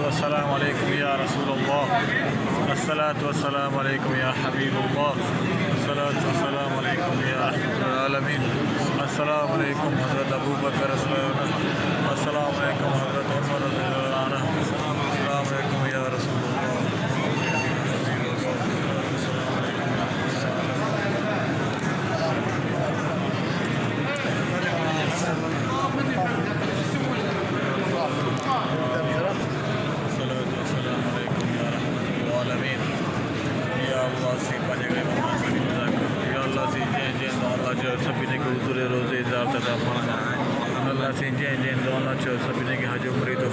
वस्सलाम अलैकुम या रसूलल्लाह, अस्सलातु वस्सलाम अलैकुम या हबीबल्लाह, अस्सलातु वस्सलाम अलैकुम या रहमतुल आलमीन, अस्सलामु अलैकुम हज़रत अबू बकर रज़ियल्लाहु अन्हु, अस्सलामु अलैकुम हज़रत उमर रज़ियल्लाहु अन्हु, अस्सलामु अलैकुम या रसूलल्लाह। सभी को हुज़ूर रोज़े ज़ियारत अता फरमा। अल्लाह से जैन जैन दोनों चो सभी के हज उम्र तो